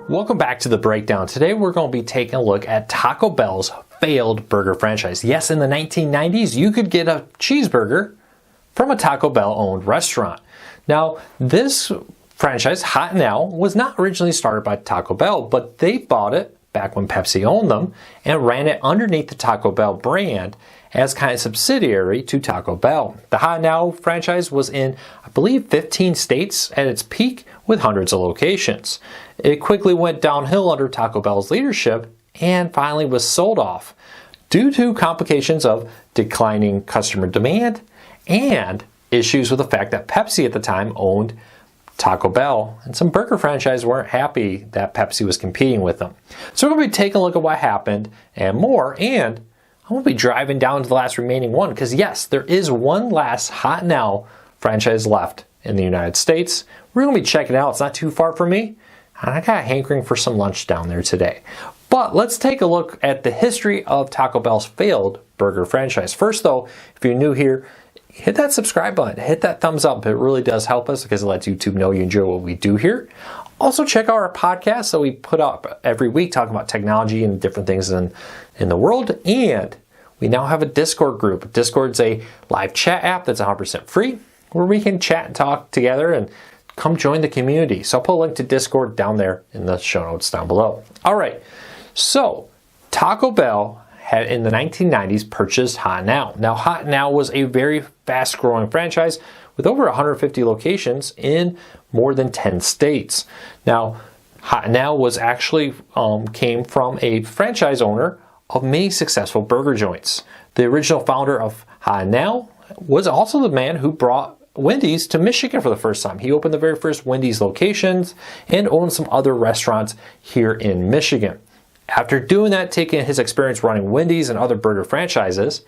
Welcome back to the breakdown. Today we're going to be taking a look at Taco Bell's failed burger franchise. Yes, in the 1990s you could get a cheeseburger from a Taco Bell owned restaurant. Now this franchise, Hot Now, was not originally started by Taco Bell, but they bought it back when Pepsi owned them and ran it underneath the Taco Bell brand as kind of subsidiary to Taco Bell. The Hot Now franchise was in, I believe, 15 states at its peak with hundreds of locations. It quickly went downhill under Taco Bell's leadership and finally was sold off due to complications of declining customer demand and issues with the fact that Pepsi at the time owned Taco Bell, and some burger franchises weren't happy that Pepsi was competing with them. So we're going to be taking a look at what happened and more, and I'm going to be driving down to the last remaining one because yes, there is one last Hot Now franchise left in the United States. We're going to be checking it out. It's not too far from me, and I got hankering for some lunch down there today. But let's take a look at the history of Taco Bell's failed burger franchise. First though, if you're new here, hit that subscribe button, hit that thumbs up. It really does help us because it lets YouTube know you enjoy what we do here. Also check out our podcast that we put up every week talking about technology and different things in the world. And we now have a Discord group. Discord's a live chat app that's 100% free where we can chat and talk together and come join the community. So I'll put a link to Discord down there in the show notes down below. All right, so Taco Bell had in the 1990s purchased Hot Now. Now Hot Now was a very fast growing franchise with over 150 locations in more than 10 states. Now Hot Now was actually came from a franchise owner of many successful burger joints. The original founder of Hot Now was also the man who brought Wendy's to Michigan for the first time. He opened the very first Wendy's locations and owned some other restaurants here in Michigan. After doing that, taking his experience running Wendy's and other burger franchises,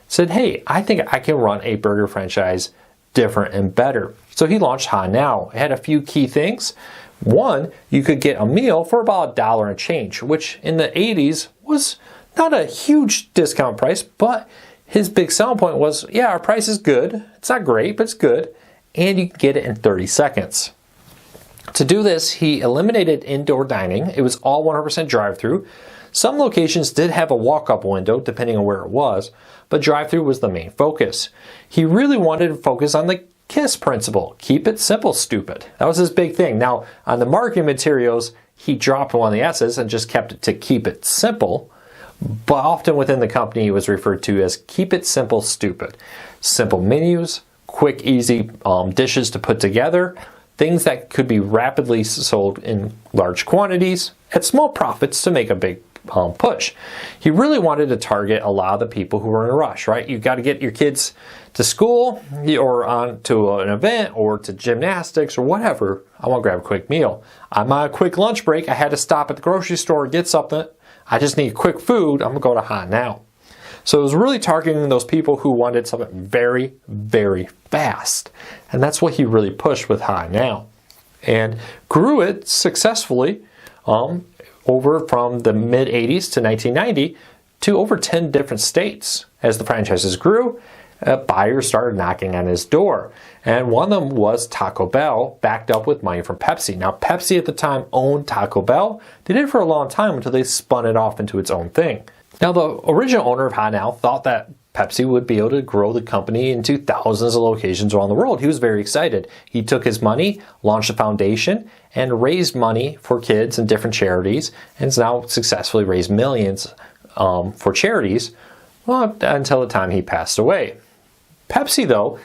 said, hey, I think I can run a burger franchise different and better. So he launched Hot Now. It had a few key things. One, you could get a meal for about $1 and change, which in the 80s was not a huge discount price, but his big selling point was, yeah, our price is good. It's not great, but it's good. And you can get it in 30 seconds. To do this, he eliminated indoor dining. It was all 100% drive-through. Some locations did have a walk-up window, depending on where it was, but drive-through was the main focus. He really wanted to focus on the KISS principle. Keep it simple, stupid. That was his big thing. Now, on the marketing materials, he dropped one of the S's and just kept it to keep it simple, but often within the company, it was referred to as keep it simple, stupid. Simple menus, quick, easy dishes to put together, things that could be rapidly sold in large quantities at small profits to make a big push. He really wanted to target a lot of the people who were in a rush, right? You got to get your kids to school or on to an event or to gymnastics or whatever. I want to grab a quick meal. I'm on a quick lunch break. I had to stop at the grocery store, get something. I just need quick food. I'm going to go to Hot Now. So it was really targeting those people who wanted something very, very fast. And that's what he really pushed with Hot Now. And grew it successfully over from the mid-80s to 1990 to over 10 different states. As the franchises grew, buyers started knocking on his door. And one of them was Taco Bell, backed up with money from Pepsi. Now, Pepsi at the time owned Taco Bell. They did it for a long time until they spun it off into its own thing. Now, the original owner of Hot Now thought that Pepsi would be able to grow the company into thousands of locations around the world. He was very excited. He took his money, launched a foundation, and raised money for kids and different charities, and has now successfully raised millions for charities until the time he passed away. Pepsi, though,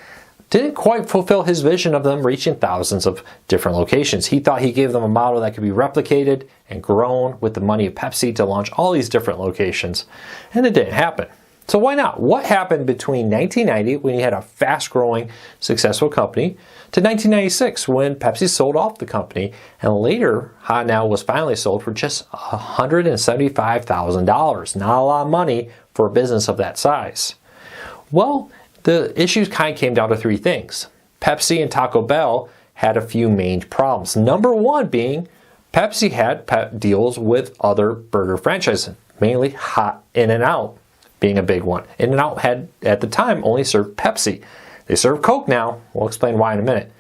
didn't quite fulfill his vision of them reaching thousands of different locations. He thought he gave them a model that could be replicated and grown with the money of Pepsi to launch all these different locations, and it didn't happen. So why not? What happened between 1990, when he had a fast-growing, successful company, to 1996, when Pepsi sold off the company, and later, Hot Now was finally sold for just $175,000. Not a lot of money for a business of that size. Well, the issues kind of came down to three things. Pepsi and Taco Bell had a few main problems. Number one being, Pepsi had deals with other burger franchises, mainly In-N-Out being a big one. In-N-Out had, at the time, only served Pepsi. They serve Coke now. We'll explain why in a minute.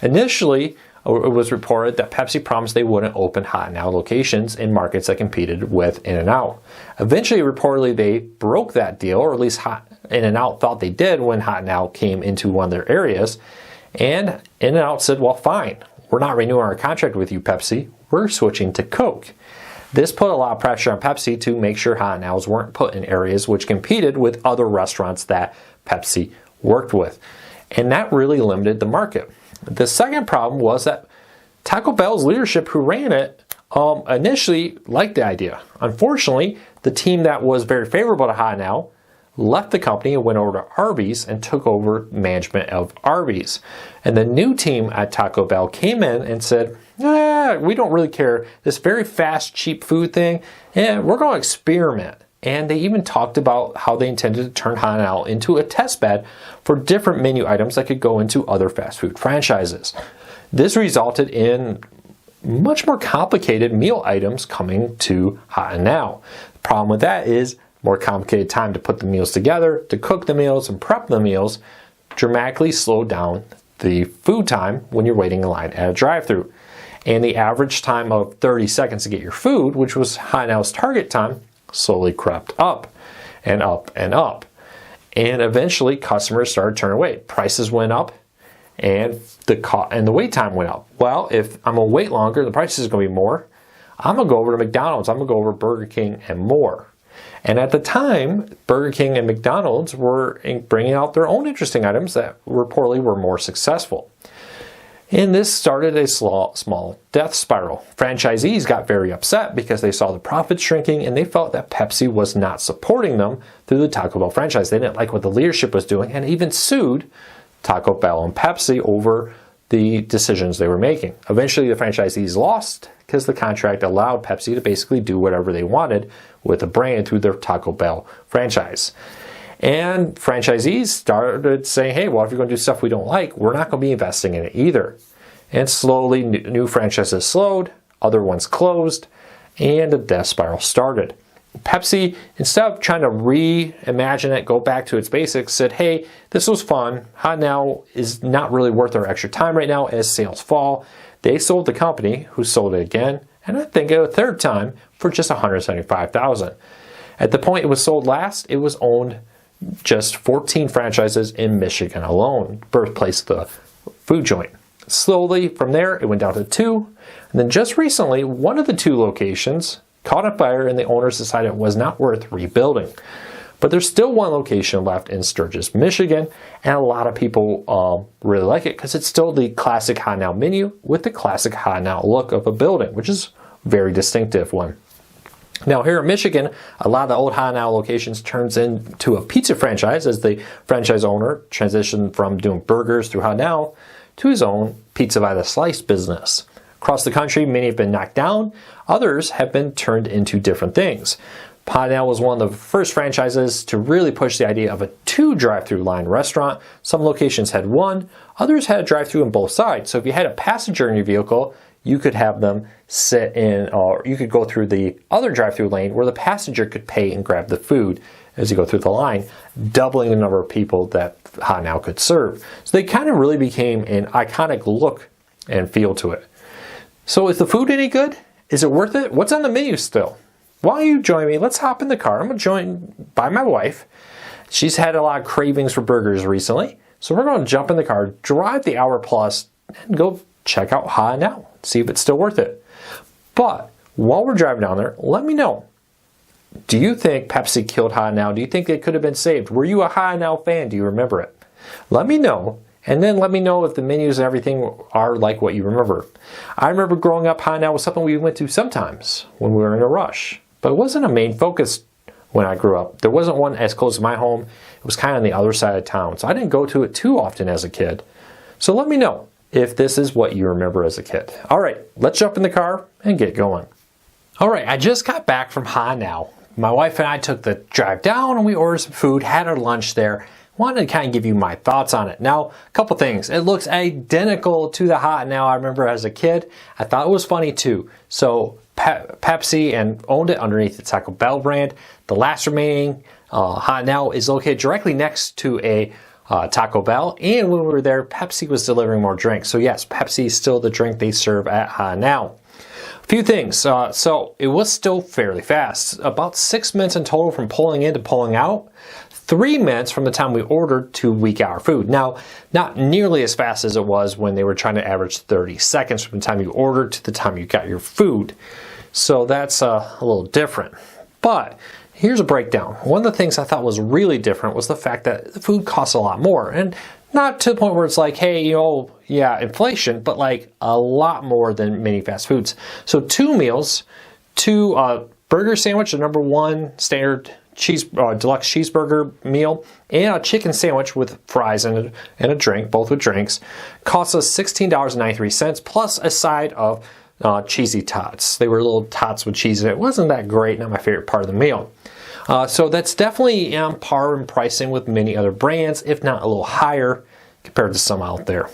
Initially, it was reported that Pepsi promised they wouldn't open Hot Now locations in markets that competed with In-N-Out. Eventually, reportedly, they broke that deal, or at least In-N-Out thought they did when Hot Now came into one of their areas. And In-N-Out said, well, fine, we're not renewing our contract with you, Pepsi. We're switching to Coke. This put a lot of pressure on Pepsi to make sure Hot Nows weren't put in areas which competed with other restaurants that Pepsi worked with. And that really limited the market. The second problem was that Taco Bell's leadership who ran it initially liked the idea. Unfortunately, the team that was very favorable to Hot Now left the company and went over to Arby's and took over management of Arby's. And the new team at Taco Bell came in and said, we don't really care. This very fast, cheap food thing, we're going to experiment. And they even talked about how they intended to turn Hot Now into a test bed for different menu items that could go into other fast food franchises. This resulted in much more complicated meal items coming to Hot Now. The problem with that is more complicated time to put the meals together, to cook the meals and prep the meals, dramatically slowed down the food time when you're waiting in line at a drive-thru. And the average time of 30 seconds to get your food, which was Hot Now's target time, slowly crept up and up and up. And eventually customers started turning away. Prices went up and the wait time went up. Well, if I'm going to wait longer, the price is going to be more. I'm going to go over to McDonald's. I'm going to go over to Burger King and more. And at the time, Burger King and McDonald's were bringing out their own interesting items that reportedly were more successful. And this started a small death spiral. Franchisees got very upset because they saw the profits shrinking and they felt that Pepsi was not supporting them through the Taco Bell franchise. They didn't like what the leadership was doing and even sued Taco Bell and Pepsi over the decisions they were making. Eventually, the franchisees lost because the contract allowed Pepsi to basically do whatever they wanted with the brand through their Taco Bell franchise. And franchisees started saying, hey, well, if you're going to do stuff we don't like, we're not going to be investing in it either. And slowly, new franchises slowed, other ones closed, and a death spiral started. Pepsi, instead of trying to reimagine it, go back to its basics, said, hey, this was fun. Hot Now is not really worth our extra time right now as sales fall. They sold the company, who sold it again, and I think a third time for just $175,000. At the point it was sold last, it was owned just 14 franchises in Michigan alone, birthplace of the food joint. Slowly from there, it went down to 2. And then just recently, one of the 2 locations caught on fire and the owners decided it was not worth rebuilding. But there's still one location left in Sturgis, Michigan, and a lot of people really like it because it's still the classic Hot Now menu with the classic Hot Now look of a building, which is a very distinctive one. Now here in Michigan, a lot of the old Hot Now locations turns into a pizza franchise as the franchise owner transitioned from doing burgers through Hot Now to his own pizza by the slice business. Across the country, many have been knocked down, others have been turned into different things. Hot Now was one of the first franchises to really push the idea of a 2 drive-through line restaurant. Some locations had 1, others had a drive-through on both sides. So if you had a passenger in your vehicle, you could have them sit in, or you could go through the other drive-through lane where the passenger could pay and grab the food as you go through the line, doubling the number of people that Hot Now could serve. So they kind of really became an iconic look and feel to it. So is the food any good? Is it worth it? What's on the menu still? Why don't you join me? Let's hop in the car. I'm going to join by my wife. She's had a lot of cravings for burgers recently. So we're going to jump in the car, drive the hour plus, and go check out Hot Now. See if it's still worth it. But while we're driving down there, let me know. Do you think Pepsi killed Hot Now? Do you think it could have been saved? Were you a Hot Now fan? Do you remember it? Let me know. And then let me know if the menus and everything are like what you remember. I remember growing up, Hot Now was something we went to sometimes when we were in a rush. But it wasn't a main focus when I grew up. There wasn't one as close to my home. It was kind of on the other side of town. So I didn't go to it too often as a kid. So let me know if this is what you remember as a kid. All right, let's jump in the car and get going. All right, I just got back from Hot Now. My wife and I took the drive down and we ordered some food, had our lunch there. Wanted to kind of give you my thoughts on it. Now, a couple things. It looks identical to the Hot Now I remember as a kid. I thought it was funny too. So Pepsi and owned it underneath the Taco Bell brand. The last remaining Hot Now is located directly next to a Taco Bell, and when we were there, Pepsi was delivering more drinks. So yes, Pepsi is still the drink they serve at HaNow. A few things. So it was still fairly fast. About 6 minutes in total from pulling in to pulling out. 3 minutes from the time we ordered to we got our food. Now, not nearly as fast as it was when they were trying to average 30 seconds from the time you ordered to the time you got your food. So that's a little different. But here's a breakdown. One of the things I thought was really different was the fact that the food costs a lot more. And not to the point where it's like, hey, yeah, inflation, but like a lot more than many fast foods. So 2 meals, 2 burger sandwich, the #1 standard deluxe cheeseburger meal, and a chicken sandwich with fries and a drink, both with drinks, cost us $16.93 plus a side of cheesy tots. They were little tots with cheese in it. It wasn't that great, not my favorite part of the meal. So that's definitely on par in pricing with many other brands, if not a little higher compared to some out there.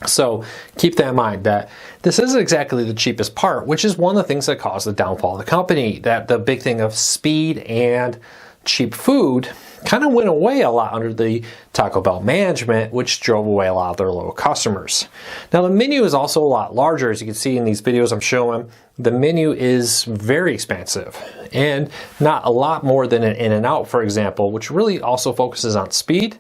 So keep that in mind, that this isn't exactly the cheapest part, which is one of the things that caused the downfall of the company. That the big thing of speed and cheap food kind of went away a lot under the Taco Bell management, which drove away a lot of their loyal customers. Now the menu is also a lot larger. As you can see in these videos I'm showing, the menu is very expansive and not a lot more than an In-N-Out, for example, which really also focuses on speed,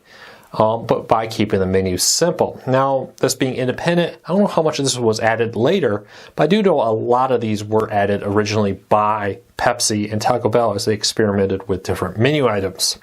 but by keeping the menu simple. Now, this being independent, I don't know how much of this was added later, but I do know a lot of these were added originally by Pepsi and Taco Bell as they experimented with different menu items.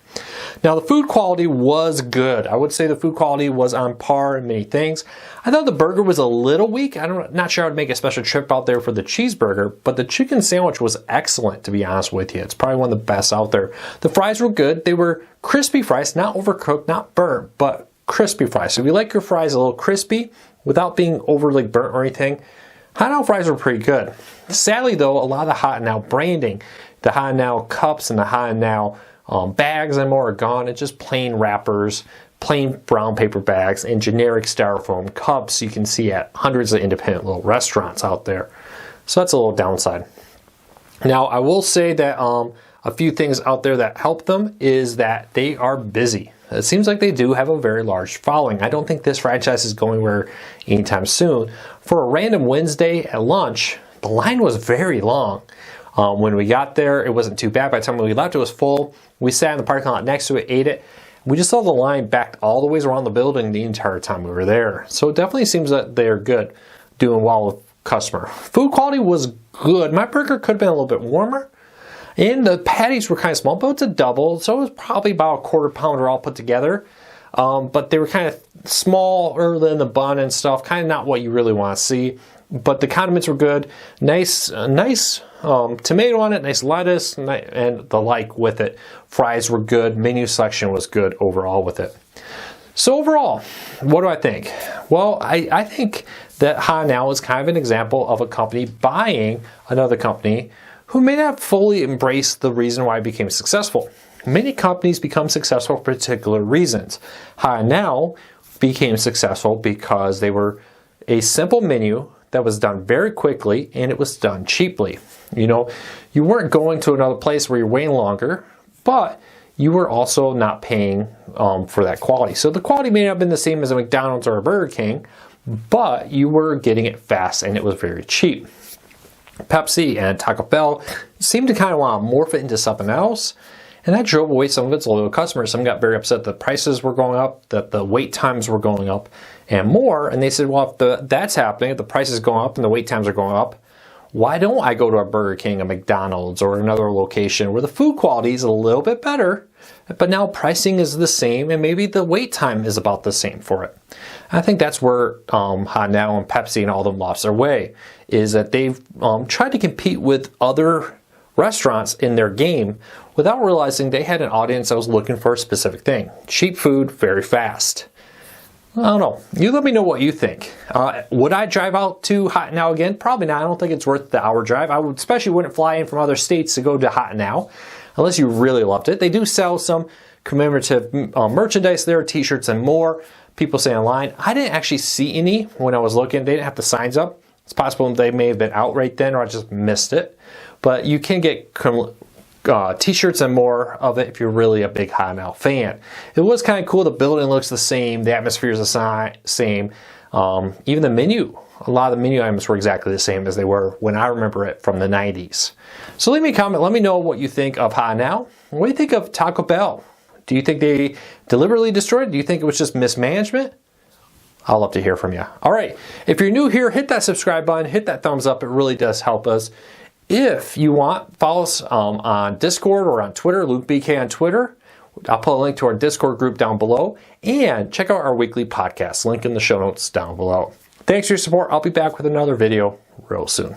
Now, the food quality was good. I would say the food quality was on par in many things. I thought the burger was a little weak. Not sure I would make a special trip out there for the cheeseburger, but the chicken sandwich was excellent, to be honest with you. It's probably one of the best out there. The fries were good. They were crispy fries, not overcooked, not burnt, but crispy fries. So if you like your fries a little crispy without being overly burnt or anything, HaNow fries were pretty good. Sadly though, a lot of the HaNow branding, the HaNow cups and the HaNow bags and more are gone. It's just plain wrappers, plain brown paper bags, and generic styrofoam cups you can see at hundreds of independent little restaurants out there. So that's a little downside. Now I will say that a few things out there that help them is that they are busy. It seems like they do have a very large following. I don't think this franchise is going anywhere anytime soon. For a random Wednesday at lunch, the line was very long. When we got there, it wasn't too bad. By the time we left, it was full. We sat in the parking lot next to it, ate it. We just saw the line backed all the ways around the building the entire time we were there. So it definitely seems that they're good, doing well with customer. Food quality was good. My burger could have been a little bit warmer. And the patties were kind of small, but it's a double, so it was probably about a 1/4 pounder all put together. But they were kind of smaller than the bun and stuff, kind of not what you really want to see. But the condiments were good, nice tomato on it, nice lettuce, and the like with it. Fries were good, menu selection was good overall with it. So overall, what do I think? Well, I think that HaNow is kind of an example of a company buying another company who may not fully embrace the reason why it became successful. Many companies become successful for particular reasons. HaNow became successful because they were a simple menu that was done very quickly and it was done cheaply. You weren't going to another place where you're waiting longer, but you were also not paying for that quality. So the quality may not have been the same as a McDonald's or a Burger King, but you were getting it fast and it was very cheap. Pepsi and Taco Bell seemed to kind of want to morph it into something else, and that drove away some of its loyal customers. Some got very upset that the prices were going up, that the wait times were going up, and more. And they said, well, if that's happening, if the price is going up and the wait times are going up, why don't I go to a Burger King, a McDonald's, or another location where the food quality is a little bit better, but now pricing is the same and maybe the wait time is about the same for it. I think that's where HaNow and Pepsi and all of them lost their way, is that they've tried to compete with other restaurants in their game without realizing they had an audience that was looking for a specific thing. Cheap food, very fast. I don't know. You let me know what you think. Would I drive out to HaNow again? Probably not. I don't think it's worth the hour drive. I would especially wouldn't fly in from other states to go to HaNow unless you really loved it. They do sell some commemorative merchandise there, t-shirts and more. People say online. I didn't actually see any when I was looking. They didn't have the signs up. It's possible they may have been out right then or I just missed it. But you can get t-shirts and more of it if you're really a big Hot Now fan. It was kind of cool. The building looks the same. The atmosphere is the same. Even the menu, a lot of the menu items were exactly the same as they were when I remember it from the 90s. So leave me a comment. Let me know what you think of Hot Now. What do you think of Taco Bell? Do you think they deliberately destroyed it? Do you think it was just mismanagement? I'll love to hear from you. All right, if you're new here, hit that subscribe button, hit that thumbs up. It really does help us. If you want, follow us on Discord or on Twitter, Luke BK on Twitter. I'll put a link to our Discord group down below. And check out our weekly podcast, link in the show notes down below. Thanks for your support. I'll be back with another video real soon.